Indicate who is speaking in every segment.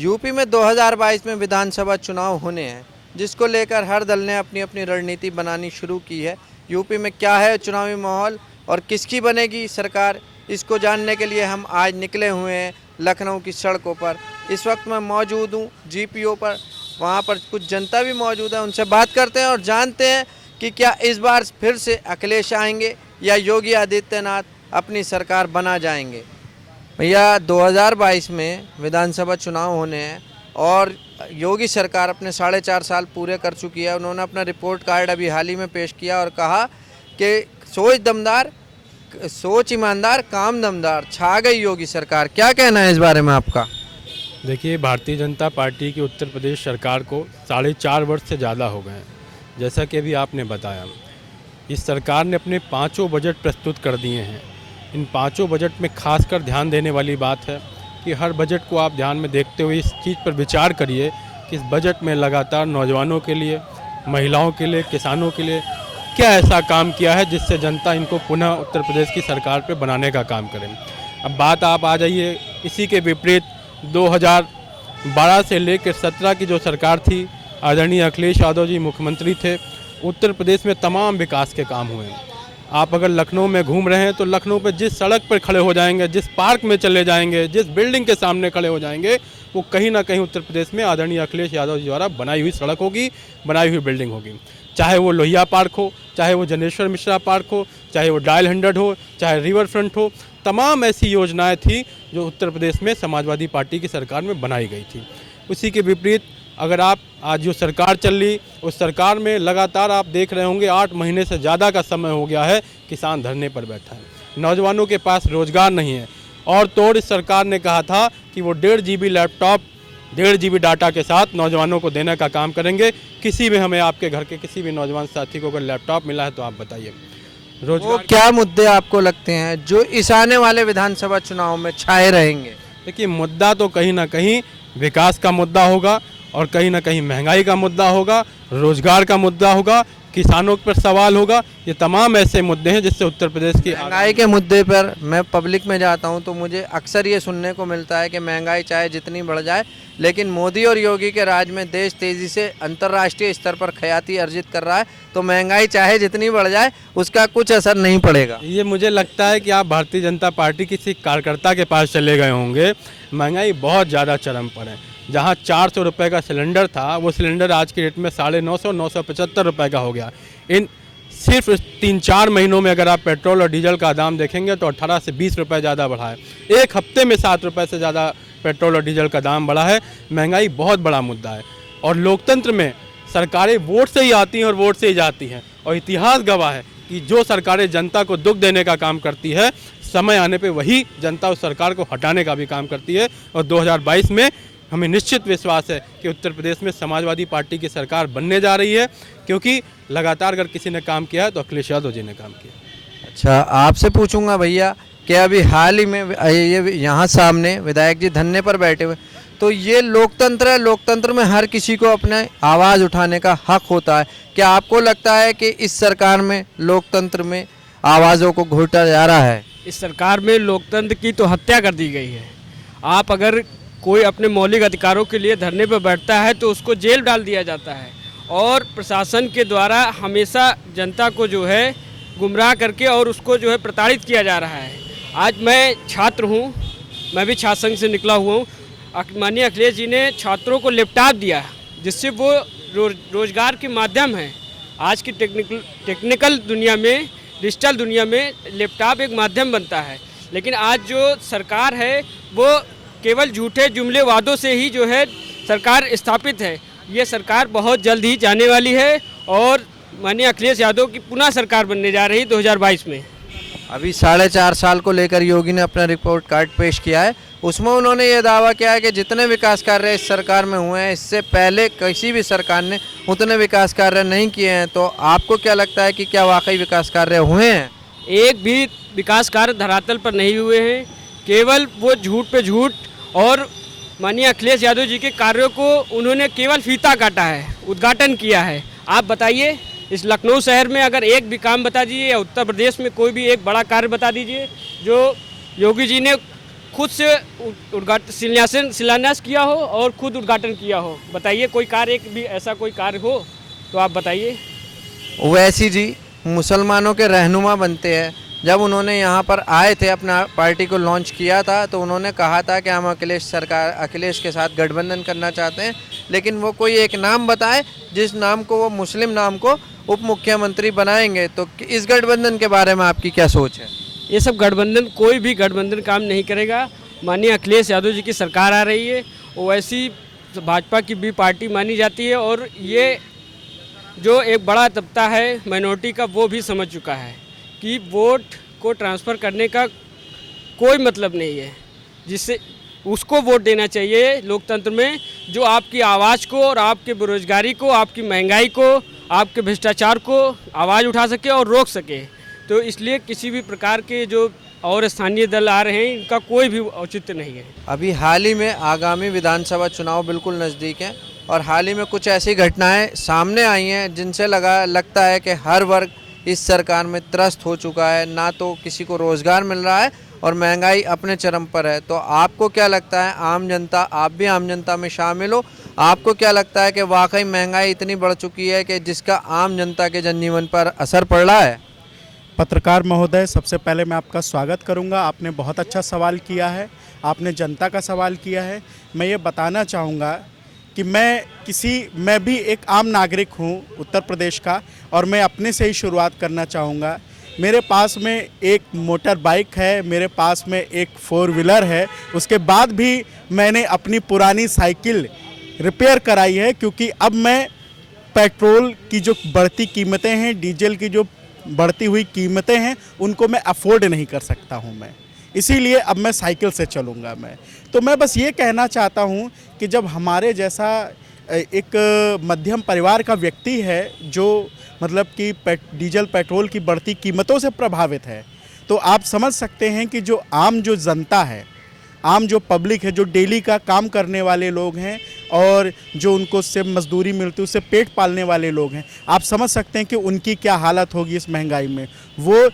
Speaker 1: UP में 2022 में विधानसभा चुनाव होने हैं, जिसको लेकर हर दल ने अपनी अपनी रणनीति बनानी शुरू की है। यूपी में क्या है चुनावी माहौल और किसकी बनेगी सरकार, इसको जानने के लिए हम आज निकले हुए हैं लखनऊ की सड़कों पर। इस वक्त मैं मौजूद हूँ जीपीओ पर, वहाँ पर कुछ जनता भी मौजूद है, उनसे बात करते हैं और जानते हैं कि क्या इस बार फिर से अखिलेश आएंगे या योगी आदित्यनाथ अपनी सरकार बना जाएंगे। भैया 2022 में विधानसभा चुनाव होने हैं और योगी सरकार अपने 4.5 साल पूरे कर चुकी है। उन्होंने अपना रिपोर्ट कार्ड अभी हाल ही में पेश किया और कहा कि सोच ईमानदार काम दमदार, छा गई योगी सरकार। क्या कहना है इस बारे में आपका?
Speaker 2: देखिए, भारतीय जनता पार्टी की उत्तर प्रदेश सरकार को 4.5 वर्ष से ज़्यादा हो गए हैं। जैसा कि अभी आपने बताया, इस सरकार ने अपने 5 बजट प्रस्तुत कर दिए हैं। इन 5 बजट में खासकर ध्यान देने वाली बात है कि हर बजट को आप ध्यान में देखते हुए इस चीज़ पर विचार करिए कि इस बजट में लगातार नौजवानों के लिए, महिलाओं के लिए, किसानों के लिए क्या ऐसा काम किया है जिससे जनता इनको पुनः उत्तर प्रदेश की सरकार पर बनाने का काम करें। अब बात आप आ जाइए इसी के विपरीत 2012 से लेकर 17 की जो सरकार थी, आदरणीय अखिलेश यादव जी मुख्यमंत्री थे। उत्तर प्रदेश में तमाम विकास के काम हुए हैं। आप अगर लखनऊ में घूम रहे हैं तो लखनऊ पर जिस सड़क पर खड़े हो जाएंगे, जिस पार्क में चले जाएंगे, जिस बिल्डिंग के सामने खड़े हो जाएंगे, वो कहीं ना कहीं उत्तर प्रदेश में आदरणीय अखिलेश यादव जी द्वारा बनाई हुई सड़क होगी, बनाई हुई बिल्डिंग होगी। चाहे वो लोहिया पार्क हो, चाहे वो जनेश्वर मिश्रा पार्क हो, चाहे वो डायल 100 हो, चाहे रिवर फ्रंट हो, तमाम ऐसी योजनाएं थी जो उत्तर प्रदेश में समाजवादी पार्टी की सरकार में बनाई गई थी। उसी के विपरीत अगर आप आज जो सरकार चल रही, उस सरकार में लगातार आप देख रहे होंगे 8 महीने से ज़्यादा का समय हो गया है किसान धरने पर बैठा है, नौजवानों के पास रोजगार नहीं है। और तो इस सरकार ने कहा था कि वो 1.5 GB लैपटॉप, 1.5 GB डाटा के साथ नौजवानों को देने का काम करेंगे। किसी भी हमें आपके घर के किसी भी नौजवान साथी को अगर लैपटॉप मिला है तो आप बताइए।
Speaker 1: वो क्या मुद्दे आपको लगते हैं जो इस आने वाले विधानसभा चुनाव में छाए रहेंगे?
Speaker 2: देखिए, मुद्दा तो कहीं ना कहीं विकास का मुद्दा होगा और कहीं ना कहीं महंगाई का मुद्दा होगा, रोजगार का मुद्दा होगा, किसानों पर सवाल होगा। ये तमाम ऐसे मुद्दे हैं जिससे उत्तर प्रदेश की
Speaker 1: महंगाई के मुद्दे पर मैं पब्लिक में जाता हूं तो मुझे अक्सर ये सुनने को मिलता है कि महंगाई चाहे जितनी बढ़ जाए, लेकिन मोदी और योगी के राज में देश तेज़ी से अंतर्राष्ट्रीय स्तर पर ख्याति अर्जित कर रहा है, तो महंगाई चाहे जितनी बढ़ जाए उसका कुछ असर नहीं पड़ेगा।
Speaker 2: ये मुझे लगता है कि आप भारतीय जनता पार्टी किसी कार्यकर्ता के पास चले गए होंगे। महंगाई बहुत ज़्यादा चरम पर है। जहाँ 400 रुपये का सिलेंडर था, वो सिलेंडर आज की डेट में 950 975 रुपये का हो गया। इन सिर्फ 3-4 महीनों में अगर आप पेट्रोल और डीजल का दाम देखेंगे तो 18 से 20 रुपये ज़्यादा बढ़ा है। एक हफ्ते में 7 रुपये से ज़्यादा पेट्रोल और डीजल का दाम बढ़ा है। महंगाई बहुत बड़ा मुद्दा है और लोकतंत्र में सरकारें वोट से ही आती हैं और वोट से ही जाती हैं। और इतिहास गवाह है कि जो सरकारें जनता को दुख देने का काम करती है, समय आने पर वही जनता उस सरकार को हटाने का भी काम करती है। और 2022 में हमें निश्चित विश्वास है कि उत्तर प्रदेश में समाजवादी पार्टी की सरकार बनने जा रही है, क्योंकि लगातार अगर किसी ने काम किया है तो अखिलेश यादव जी ने काम किया।
Speaker 1: अच्छा, आपसे पूछूंगा भैया कि अभी हाल ही में ये यहाँ सामने विधायक जी धरने पर बैठे हुए, तो ये लोकतंत्र है, लोकतंत्र में हर किसी को अपने आवाज़ उठाने का हक होता है। क्या आपको लगता है कि इस सरकार में लोकतंत्र में आवाज़ों को घोटा जा रहा है?
Speaker 3: इस सरकार में लोकतंत्र की तो हत्या कर दी गई है। आप अगर कोई अपने मौलिक अधिकारों के लिए धरने पर बैठता है तो उसको जेल डाल दिया जाता है और प्रशासन के द्वारा हमेशा जनता को जो है गुमराह करके और उसको जो है प्रताड़ित किया जा रहा है। आज मैं छात्र हूँ, मैं भी छात्र संघ से निकला हुआ हूँ। माननीय अखिलेश जी ने छात्रों को लैपटॉप दिया जिससे वो रोजगार के माध्यम है। आज की टेक्निकल दुनिया में, डिजिटल दुनिया में लैपटॉप एक माध्यम बनता है। लेकिन आज जो सरकार है वो केवल झूठे जुमले वादों से ही जो है सरकार स्थापित है। ये सरकार बहुत जल्द ही जाने वाली है और माननीय अखिलेश यादव की पुनः सरकार बनने जा रही है 2022 में।
Speaker 1: अभी 4.5 साल को लेकर योगी ने अपना रिपोर्ट कार्ड पेश किया है। उसमें उन्होंने ये दावा किया है कि जितने विकास कार्य इस सरकार में हुए हैं, इससे पहले किसी भी सरकार ने उतने विकास कार्य नहीं किए हैं। तो आपको क्या लगता है कि क्या वाकई विकास कार्य हुए हैं?
Speaker 3: एक भी विकास कार्य धरातल पर नहीं हुए हैं। केवल वो झूठ पे झूठ और माननीय अखिलेश यादव जी के कार्यों को उन्होंने केवल फीता काटा है, उद्घाटन किया है। आप बताइए, इस लखनऊ शहर में अगर एक भी काम बता दीजिए या उत्तर प्रदेश में कोई भी एक बड़ा कार्य बता दीजिए जो योगी जी ने खुद से शिलान्यास किया हो और खुद उद्घाटन किया हो? बताइए कोई कार्य, एक भी ऐसा कोई कार्य हो तो आप बताइए।
Speaker 1: ओवैसी जी मुसलमानों के रहनुमा बनते हैं। जब उन्होंने यहाँ पर आए थे, अपना पार्टी को लॉन्च किया था, तो उन्होंने कहा था कि हम अखिलेश के साथ गठबंधन करना चाहते हैं, लेकिन वो कोई एक नाम बताए जिस नाम को वो मुस्लिम नाम को उप मुख्यमंत्री बनाएंगे। तो इस गठबंधन के बारे में आपकी क्या सोच है?
Speaker 3: ये सब गठबंधन, कोई भी गठबंधन काम नहीं करेगा। माननीय अखिलेश यादव जी की सरकार आ रही है, ओवैसी भाजपा की भी पार्टी मानी जाती है, और ये जो एक बड़ा तबका है माइनॉरिटी का, वो भी समझ चुका है कि वोट को ट्रांसफ़र करने का कोई मतलब नहीं है, जिससे उसको वोट देना चाहिए लोकतंत्र में जो आपकी आवाज़ को और आपके बेरोजगारी को, आपकी महंगाई को, आपके भ्रष्टाचार को आवाज़ उठा सके और रोक सके। तो इसलिए किसी भी प्रकार के जो और स्थानीय दल आ रहे हैं, इनका कोई भी औचित्य नहीं है।
Speaker 1: अभी हाल ही में आगामी विधानसभा चुनाव बिल्कुल नज़दीक हैं, और हाल ही में कुछ ऐसी घटनाएं सामने आई हैं जिनसे लगता है कि हर वर्ग इस सरकार में त्रस्त हो चुका है। ना तो किसी को रोज़गार मिल रहा है और महंगाई अपने चरम पर है। तो आपको क्या लगता है, आम जनता, आप भी आम जनता में शामिल हो, आपको क्या लगता है कि वाकई महंगाई इतनी बढ़ चुकी है कि जिसका आम जनता के जनजीवन पर असर पड़ रहा है?
Speaker 4: पत्रकार महोदय, सबसे पहले मैं आपका स्वागत करूंगा। आपने बहुत अच्छा सवाल किया है, आपने जनता का सवाल किया है। मैं ये बताना चाहूँगा कि मैं भी एक आम नागरिक हूँ उत्तर प्रदेश का, और मैं अपने से ही शुरुआत करना चाहूँगा। मेरे पास में एक मोटर बाइक है, मेरे पास में एक 4 व्हीलर है, उसके बाद भी मैंने अपनी पुरानी साइकिल रिपेयर कराई है, क्योंकि अब मैं पेट्रोल की जो बढ़ती कीमतें हैं, डीजल की जो बढ़ती हुई कीमतें हैं, उनको मैं अफोर्ड नहीं कर सकता हूं मैं, इसीलिए अब मैं साइकिल से चलूँगा मैं। तो मैं बस ये कहना चाहता हूं कि जब हमारे जैसा एक मध्यम परिवार का व्यक्ति है जो मतलब कि डीजल पेट्रोल की बढ़ती कीमतों से प्रभावित है, तो आप समझ सकते हैं कि जो जनता है, आम जो पब्लिक है, जो डेली का काम करने वाले लोग हैं और जो उनको उससे मजदूरी मिलती है, उससे पेट पालने वाले लोग हैं, आप समझ सकते हैं कि उनकी क्या हालत होगी इस महंगाई में। वो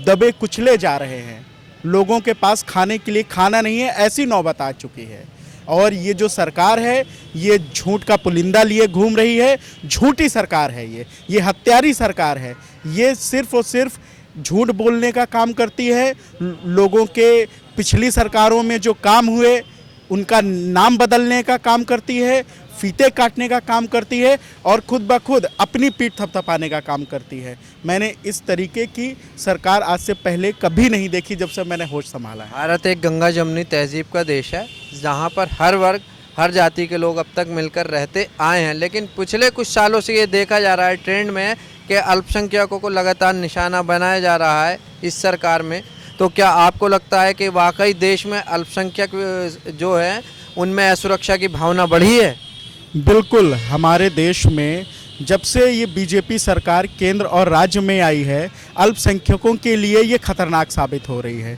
Speaker 4: दबे कुचले जा रहे हैं, लोगों के पास खाने के लिए खाना नहीं है, ऐसी नौबत आ चुकी है। और ये जो सरकार है, ये झूठ का पुलिंदा लिए घूम रही है, झूठी सरकार है ये हत्यारी सरकार है। ये सिर्फ और सिर्फ झूठ बोलने का काम करती है। लोगों के पिछली सरकारों में जो काम हुए उनका नाम बदलने का काम करती है, फीते काटने का काम करती है, और खुद ब खुद अपनी पीठ थपथपाने का काम करती है। मैंने इस तरीके की सरकार आज से पहले कभी नहीं देखी जब से मैंने होश संभाला है।
Speaker 1: भारत एक गंगा जमुनी तहजीब का देश है, जहाँ पर हर वर्ग, हर जाति के लोग अब तक मिलकर रहते आए हैं। लेकिन पिछले कुछ सालों से ये देखा जा रहा है, ट्रेंड में है कि अल्पसंख्यकों को लगातार निशाना बनाया जा रहा है इस सरकार में। तो क्या आपको लगता है कि वाकई देश में अल्पसंख्यक जो है उनमें असुरक्षा की भावना बढ़ी है?
Speaker 4: बिल्कुल, हमारे देश में जब से ये बीजेपी सरकार केंद्र और राज्य में आई है, अल्पसंख्यकों के लिए ये खतरनाक साबित हो रही है।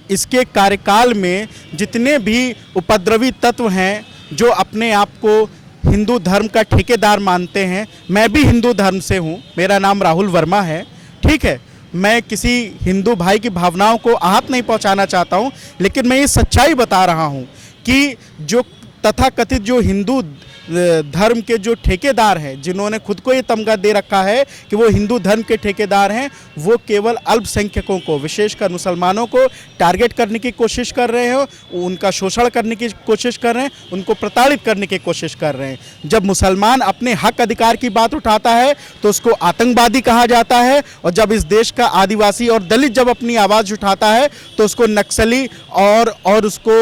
Speaker 4: इसके कार्यकाल में जितने भी उपद्रवी तत्व हैं जो अपने आप को हिंदू धर्म का ठेकेदार मानते हैं, मैं भी हिंदू धर्म से हूँ, मेरा नाम राहुल वर्मा है, ठीक है। मैं किसी हिंदू भाई की भावनाओं को आहत नहीं पहुंचाना चाहता हूं, लेकिन मैं ये सच्चाई बता रहा हूं कि जो तथाकथित जो हिंदू धर्म के जो ठेकेदार हैं, जिन्होंने खुद को ये तमगा दे रखा है कि वो हिंदू धर्म के ठेकेदार हैं, वो केवल अल्पसंख्यकों को, विशेषकर मुसलमानों को टारगेट करने की कोशिश कर रहे हैं, उनका शोषण करने की कोशिश कर रहे हैं, उनको प्रताड़ित करने की कोशिश कर रहे हैं। जब मुसलमान अपने हक अधिकार की बात उठाता है तो उसको आतंकवादी कहा जाता है, और जब इस देश का आदिवासी और दलित जब अपनी आवाज़ उठाता है तो उसको नक्सली और उसको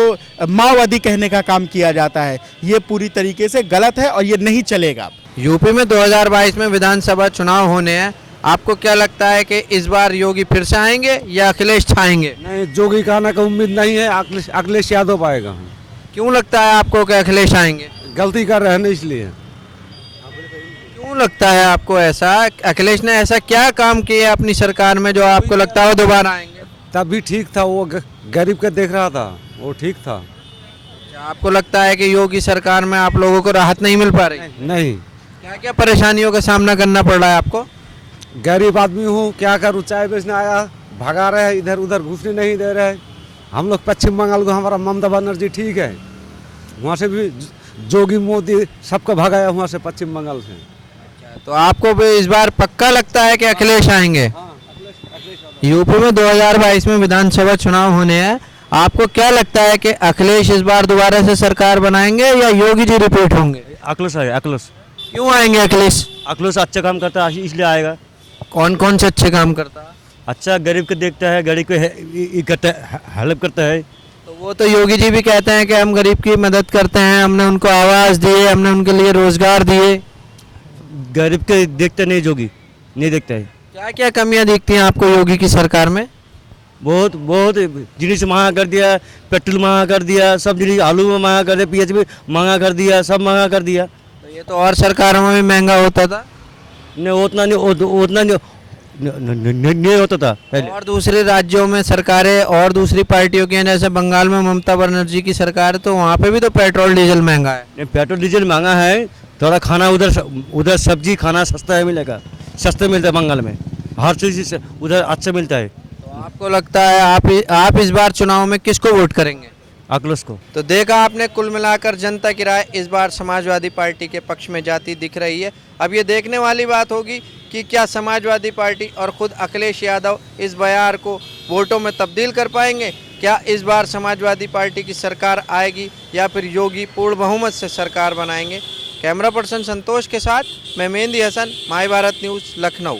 Speaker 4: माओवादी कहने का काम किया जाता है। ये पूरी तरीके से गलत है और ये नहीं चलेगा।
Speaker 1: यूपी में 2022 में विधानसभा चुनाव होने हैं, आपको क्या लगता है कि इस बार योगी फिर से आएंगे या अखिलेश छाएंगे?
Speaker 5: नहीं, योगी का आने का उम्मीद नहीं है, अखिलेश यादव आएगा।
Speaker 1: क्यों लगता है आपको कि अखिलेश आएंगे?
Speaker 5: गलती कर रहे हैं इसलिए।
Speaker 1: क्यों लगता है आपको ऐसा? अखिलेश ने ऐसा क्या काम किया अपनी सरकार में जो आपको लगता है वो दोबारा आएंगे?
Speaker 5: तब भी ठीक था, वो गरीब का देख रहा था, वो ठीक था।
Speaker 1: आपको लगता है कि योगी सरकार में आप लोगों को राहत नहीं मिल पा रही?
Speaker 5: नहीं।
Speaker 1: क्या क्या परेशानियों का सामना करना पड़ रहा है आपको?
Speaker 5: गरीब आदमी हूँ, क्या करूँ, चाय बेचने आया, भगा रहे हैं, इधर उधर घुसने नहीं दे रहे, हम लोग पश्चिम बंगाल को हमारा ममता बनर्जी ठीक है, वहाँ से भी जोगी मोदी सबको भगाया वहाँ से पश्चिम बंगाल से।
Speaker 1: तो आपको भी इस बार पक्का लगता है कि अखिलेश आएंगे? यूपी में 2022 में विधानसभा चुनाव होने हैं, आपको क्या लगता है कि अखिलेश इस बार दोबारा से सरकार बनाएंगे या योगी जी रिपीट होंगे?
Speaker 6: अखिलेश है, अखिलेश।
Speaker 1: क्यों आएंगे अखिलेश?
Speaker 6: अखिलेश अच्छा काम करता है इसलिए आएगा।
Speaker 1: कौन कौन से अच्छे काम करता है?
Speaker 6: अच्छा गरीब को देखता है, गरीब को करता है, हेल्प करता है।
Speaker 1: तो वो तो योगी जी भी कहते हैं कि हम गरीब की मदद करते हैं, हमने उनको आवास दिए, हमने उनके लिए रोजगार दिए।
Speaker 6: गरीब के देखता नहीं, जोगी नहीं देखता है।
Speaker 1: क्या क्या कमियां दिखती हैं आपको योगी की सरकार में?
Speaker 6: बहुत बहुत जिनिस महंगा कर दिया, पेट्रोल महंगा कर दिया, सब जिनिस आलू में महंगा कर दिया, प्याज भी महंगा कर दिया, सब महंगा कर दिया।
Speaker 1: तो ये तो और सरकारों में भी महंगा होता था।
Speaker 6: नहीं उतना नहीं होता था पहले।
Speaker 1: और दूसरे राज्यों में सरकारें और दूसरी पार्टियों की हैं, जैसे बंगाल में ममता बनर्जी की सरकार है, तो वहाँ पे भी तो पेट्रोल डीजल महंगा है।
Speaker 6: नहीं, पेट्रोल डीजल महंगा है, थोड़ा खाना उधर सब्जी खाना सस्ता है, मिलेगा, सस्ते मिलता है बंगाल में, हर चीज़ उधर अच्छा मिलता है।
Speaker 1: तो आपको लगता है आप इस बार चुनाव में किसको वोट करेंगे?
Speaker 6: अखिलेश को।
Speaker 1: तो देखा आपने, कुल मिलाकर जनता की राय इस बार समाजवादी पार्टी के पक्ष में जाती दिख रही है। अब ये देखने वाली बात होगी कि क्या समाजवादी पार्टी और खुद अखिलेश यादव इस बयार को वोटों में तब्दील कर पाएंगे? क्या इस बार समाजवादी पार्टी की सरकार आएगी या फिर योगी पूर्ण बहुमत से सरकार बनाएंगे? कैमरा पर्सन संतोष के साथ मैं मेहंदी हसन, माय भारत न्यूज़, लखनऊ।